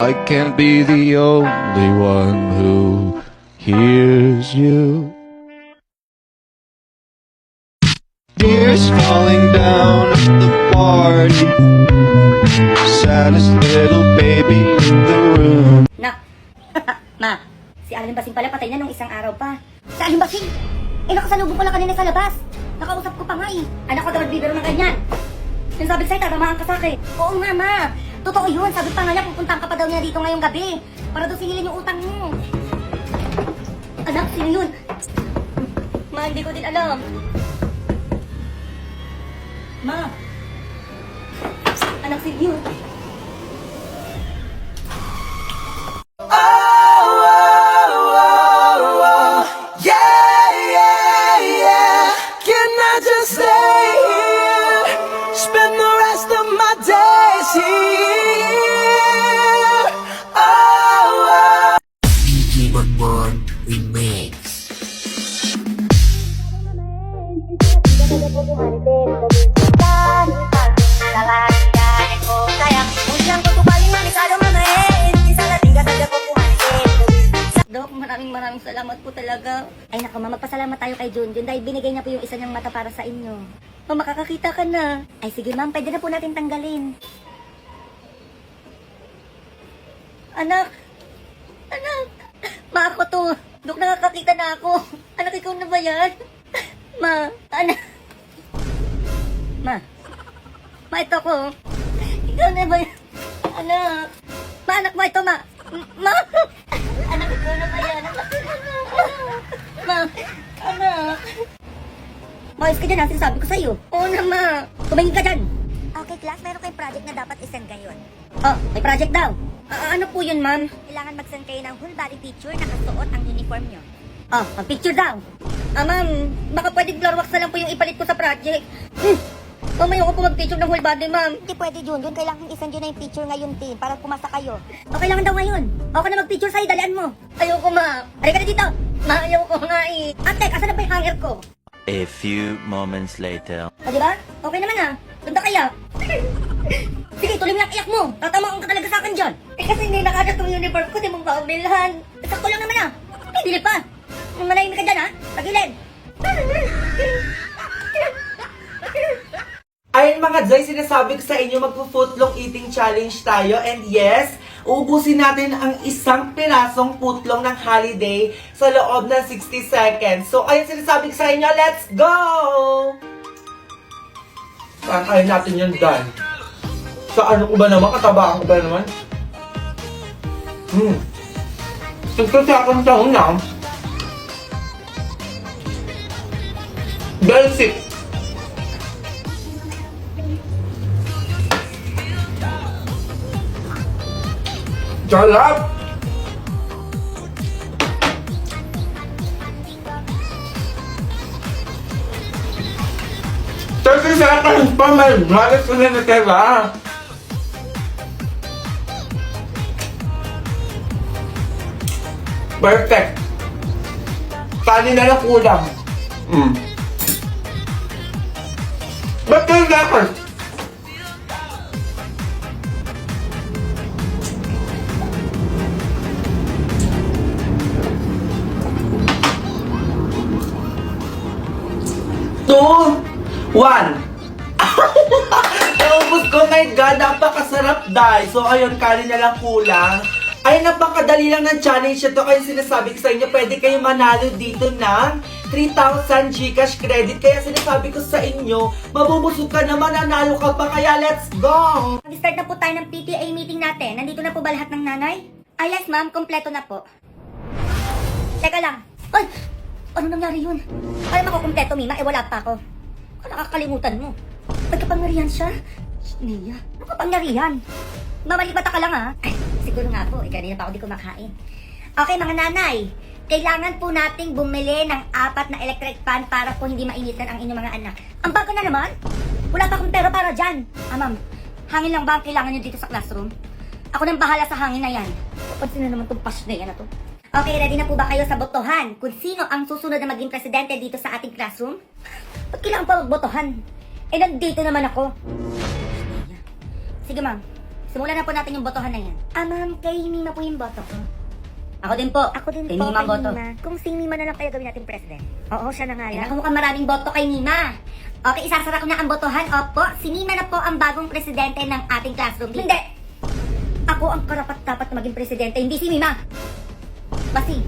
I can't be the only one who hears you. Tears falling down at the party. Saddest little baby in the room. Nak! Ma, si Aling Basing pala patay na nung isang araw pa. Si Aling Basing? Nakasalubong ko lang kanina sa labas. Nakausap ko pa nga eh. Anak ko daw nagbibiro ng ganyan. Yung sabi sa'yo, tatamaan ka sa'kin. Oo nga ma, totoo yun. Sabi pa nga niya, pupuntahan ka pa daw niya dito ngayong gabi. Para daw singilin yung utang mo. Anak, sino yun? Ma, hindi ko din alam. Ma! Anak, sino yun? Dok, maraming salamat po talaga. Ay naku ma, magpasalamat tayo kay Junjun dahil binigay niya po yung isa niyang mata para sa inyo. Ma, makakakita ka na. Ay sige ma'am, pwede na po natin tanggalin. Anak! Anak! Ma, ako to. Dok, nakakakita na ako. Anak, ikaw na ba yan? Ma, anak. Ma, ito ko. Ikaw na ba yan? Anak. Ma, anak mo ito, ma. Ma! Anak, ikaw na ba yan? Ma, anak. Mayos ka dyan, ha? Sinasabi ko sa'yo. Oo na, ma. Tumingin ka dyan. Okay, class. Meron kayong project na dapat isend ngayon. Oh, may project daw. Ano po yun, ma'am? Kailangan mag-send kayo ng whole body picture na kasuot ang uniform nyo. Oh, mag-picture daw. Ma'am, baka pwede blur wax na lang po yung ipalit ko sa project. Ma'am, ayoko po mag-picture ng whole body, ma'am. Hindi pwede yun. Doon kailangan isend yun na yung picture ngayon, team, para pumasa kayo. O, kailangan daw ngayon. Ako na mag-picture sa'yo, dalian mo. Ayoko, ma. Halika na dito. Ma, ayoko nga eh. Ate, asan na ba yung hanger ko? A few moments later. O, diba? Okay naman ah. Ganda kaya. Sige, tuloy mo lang iyak mo. Tatamaan ka talaga sa akin dyan. Eh kasi hindi nakagat yung uniform ko, di mo ba umilhan? Sakto lang naman ah. Eh, dili pa. Manahimik ka dyan ah. Pagilid. Ayun mga Joy, sinasabi ko sa inyo, magpo-footlong eating challenge tayo. And yes, uubusin natin ang isang pirasong footlong ng holiday sa loob ng 60 seconds. So ayun, sinasabi ko sa inyo, let's go! Kakain natin yan, Dan. Sa ano ko ba naman? Katabaan ko ba naman? Ito sa akong taon na. Basic. Sarap! Kasi sa akin pa, may malas ko na natira. Perfect. Kanin na lang kulang. Ba't kayo dapat? Two, one. Naubos ko, my God, napakasarap dahil. So ayun, kanin na lang kulang. Ay, napakadali lang ng challenge ito. Kaya sinasabi ko sa inyo, pwede kayo manalo dito ng 3,000 GCash credit. Kaya sinasabi ko sa inyo, mabubusog ka naman, nanalo ka pa. Kaya let's go! Mag-start na po tayo ng PTA meeting natin. Nandito na po ba lahat ng nanay? Ah, yes ma'am, kompleto na po. Teka lang. Ay! Ano nangyari yun? Alam ako kompleto, Mima. Eh, wala pa ako. Nakakalimutan mo. May kapangyarihan siya? Nia, ano kapangyarihan? Mamalipata ka lang ha? Ay, siguro nga po. Kanina pa ako di kumakain. Okay mga nanay, kailangan po nating bumili ng 4 na electric fan para po hindi mainitan ang inyong mga anak. Ang bago na naman? Wala pa akong pera para dyan. Ma'am, hangin lang ba ang kailangan nyo dito sa classroom? Ako nang bahala sa hangin na yan. Pansin na naman itong pass na yan na to. Okay, ready na po ba kayo sa botohan? Kung sino ang susunod na maging presidente dito sa ating classroom? Ba't kailangan pa magbotohan? Eh, nandito naman ako. Sige ma'am, simulan na po natin yung botohan na yan. Ma'am, kay Mima po yung boto ko. Ako din po. Ako din kay po, Mima kay boto. Mima. Kung si Mima na lang kaya gawin natin president. Oo, siya na nga Ay, yan. naku, mukhang maraming boto kay Mima. Okay, isasara ko na ang botohan. Opo, si Mima na po ang bagong presidente ng ating classroom. Hindi! Ako ang karapat-dapat na maging presidente, hindi si Mima. Basi,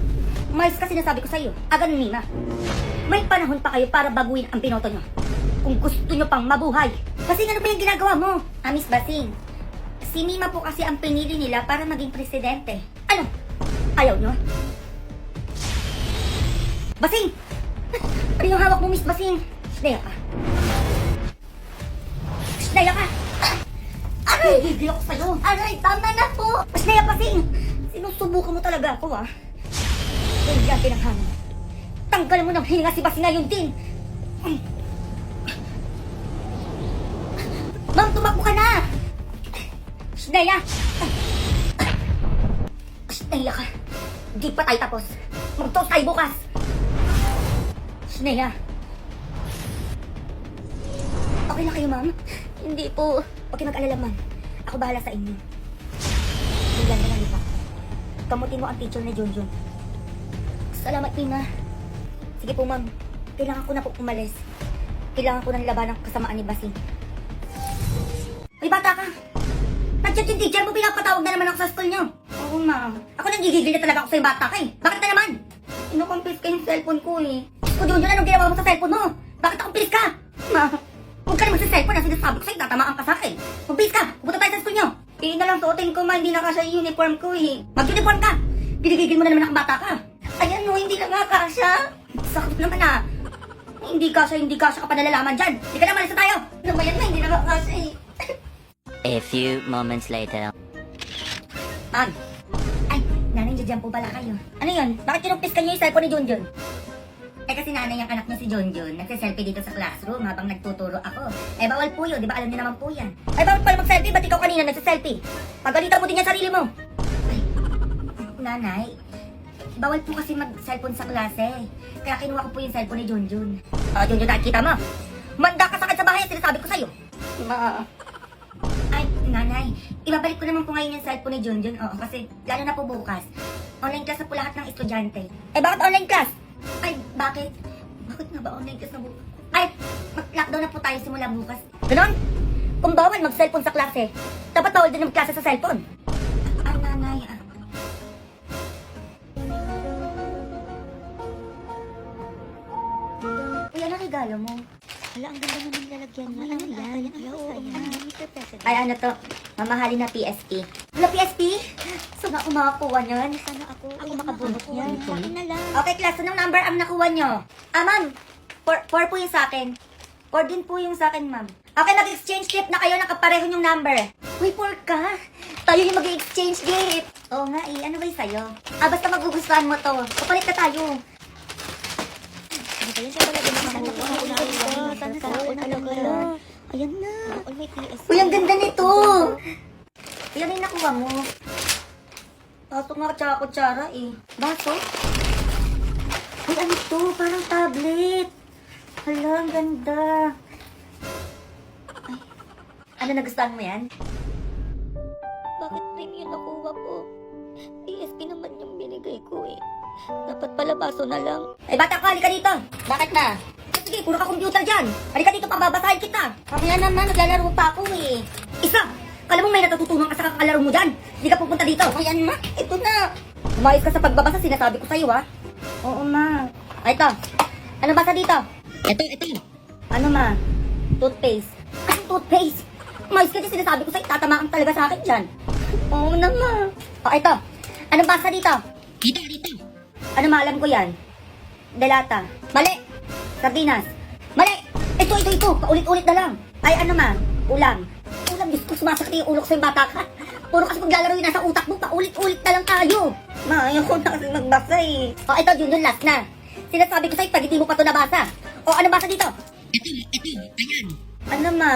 mais kasi sinasabi ko sa iyo. Ganun, Mima. May panahon pa kayo para baguhin ang pinoto nyo. Kung gusto nyo pang mabuhay. Basing, ano ba yung ginagawa mo? Miss Basing, si Mima po kasi ang pinili nila para maging presidente. Ano? Ayaw nyo? Basing! Ano yung hawak mo, Miss Basing? Snaya ka. Snaya ka! Aray! Gigil ako sa'yo. Aray, tama na po! Snaya, Basing! Sinusubukan mo talaga ako, ah. Kaya tinanghanan. Tanggal mo ng hininga si Basing ngayon din. Ma'am, tumakbo ka na! Snaya! Snaya ka. Di pa tayo tapos. Mag-toast tayo bukas. Snaya. Okay na kayo, ma'am? Hindi po. Okay, mag-alala, ma'am. Ako bahala sa inyo. Bigyan na lang ito. Kamutin mo ang teacher ni Junjun. Salamat, Mima. Sige po, ma'am. Kailangan ko na po umalis. Kailangan ko ng laban ng kasamaan ni Basing. May bata ka! Nandiyan yung teacher mo, pinapatawag na naman ako sa school niyo. Oo, ma'am. Ako nagigigil na talaga ako sa yung bata ka eh. Bakit na naman? Inukumpis ka yung cellphone ko eh. O Junjun, anong ginawa mo sa cellphone mo? Bakit nakumpis ka? Ma, huwag ka naman sa cellphone na sinasabi ko sa'yo, tatamaan ka sa akin. Kumpis ka! Pupunta tayo sa school niyo. Hindi na lang suotin ko, ma. Hindi na kasya yung uniform ko eh. Mag-uniform ka! Ginigigil mo na naman akong bata ka. Ayan no, hindi na nga kasya. Sakit naman ah. Hindi kasya ka pa nalalaman dyan. Hindi ka naman sa tayo. Ano ba yan na? Hindi na nga kasya eh. A few moments later. Ma'am. Ay, nanay, dyan po pala kayo. Ano yun? Bakit kinumpis ka niyo yung cellphone ni Junjun? Eh kasi nanay yung anak niya si Junjun. Nagsiselfie dito sa classroom habang nagtuturo ako. Eh bawal po yun, di ba alam niyo naman po yan? Ay bawal pala mag-selfie, ba't ikaw kanina nagsiselfie? Pagalitan mo din yan sarili mo. Ay, nanay. Bawal po kasi mag-cellphone sa klase. Kaya kinuha ko po yung cellphone ni Junjun. Junjun, nakikita mo. Manda ka sa akin sa bahay, sinasabi ko sa'yo. Ma. Ay, nanay, ibabalik ko naman po ngayon yung cellphone ni Junjun. Oo, kasi lalo na po bukas. Online class na po lahat ng estudyante. Eh, bakit online class? Ay, bakit? Bakit nga ba online class na bukas? Ay, mag-lockdown na po tayo simula bukas. Ganon? Kung bawal mag-cellphone sa klase, dapat bawal din mag-klase sa cellphone. Ay, nanay, Uy, ano regalo mo? Hala, ang ganda naman lalagyan niya. Ano yan? Oo, Mr. President. Ay, ano to? Mamahalin na PSP. Wala PSP? Saan ako makakuha niyan? Sana ako makabunot niyan. Akin na lang. Okay, class, anong number ang nakuha nyo? Ma'am, 4 po yung sa akin. 4 din po yung sa akin, ma'am. Okay, mag-exchange gift na kayo, nakapareho yung number. Uy, 4 ka? Tayo yung mag-exchange gift. Oo nga eh, ano ba yung sa'yo? Basta magugustuhan mo to. Kapalit na tayo. Ano ba yan? Siya talaga naman. Sana sa ako talaga. Ayan na. Ay, may PS. Uy, ang ganda nito! Uy, ano yung nakuha mo? Baso nga tsaka kutsara eh. Baso? Uy, ano to? Parang tablet. Hala, ang ganda. Ay, ano nagustuhan mo yan? Bakit rin yun nakuha ko? PSP naman yung binigay ko eh. Dapat pala baso na lang. Ay, bata ka, halika dito. Bakit na? Sige, puro ka computer dyan. Halika dito, pababasahin kita. Kaya naman, naglalaro pa ako eh. Isa, kala mo may natututunan ka sa kakalaro mo dyan. Hindi ka pupunta dito. Ayan ma, ito na. Umayos ka sa pagbabasa, sinasabi ko sa'yo ha. Oo ma. Ay, ito. Ano basa dito? Ito. Ano ma? Toothpaste. Ay, toothpaste. Umayos ka dyan, sinasabi ko sa'yo. Tatamaan talaga sa akin dyan. Oo na ma. O, ito. Ano basa dito? Dito. Ano ma, alam ko yan. Delata. Mali. Sardinas. Mali! Ito. Paulit-ulit na lang. Ay, ano ma? Ulam. Diyos ko, sumasakit yung ulo ko sa yung bata ka. Puro kasi maglalaro yun nasa utak mo. Paulit-ulit na lang tayo. Ma, ayoko na kasi magbasa eh. O, ito, Junjun, last na. Sinasabi ko sa'yo, pag hindi mo pa ito nabasa. O, ano basa dito? Ito. Ayan. Ano ma?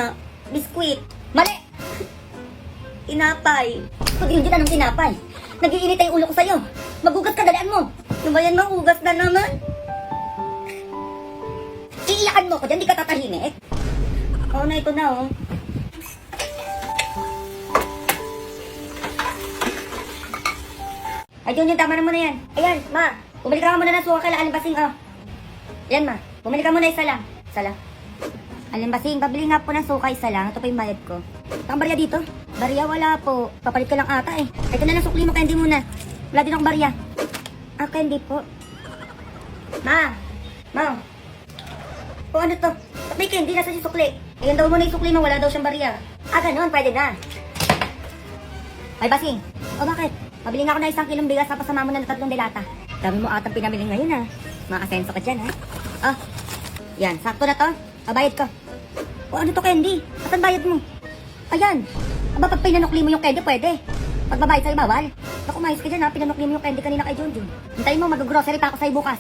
Biskuit. Mali! Tinapay. Kung Junjun, anong tinapay? Nag-iinit yung ulo ko sa'yo. Magugas ka, dalian mo. Ano ba yan, magugas na naman? Iiyakan mo ko dyan, di ka tatahimik. Oo na, ito na oh. Ay, Junjun, tama na muna yan. Ayan, ma. Bumili ka muna ng suka kay Alimbasing, oh. Ayan, ma. Bumili ka muna isa lang. Isa lang. Alimbasing, babili nga po ng suka isa lang. Ito pa yung bayad ko. Ang barya dito? Barya wala po. Papalit ka lang ata eh. Ito na lang sukli mo, candy muna. Wala din akong barya. Ah, candy po. Ma. Ma. O ano to? May candy, nasa si sukli. Ayan daw muna yung sukli mo, wala daw siyang barya. Ah, ganun, pwede na. Ay, Basing. O bakit? Mabili nga ako na 1 kilong bigas tapos sama mo na ng 3 delata. Dami mo atang pinamili ngayon ha. Makasenso ka dyan ha. Oh, yan, sakto na to. Bayad ko. O ano to, candy? Asan bayad mo? Ayan. Aba, pag pinanukli mo yung candy, pwede. Pag babayad sa'yo, bawal. Naku, mayos ka dyan ha. Pinanukli mo yung candy kanina kay Junjun. Hintayin mo, mag-grocery pa ako sa'yo bukas.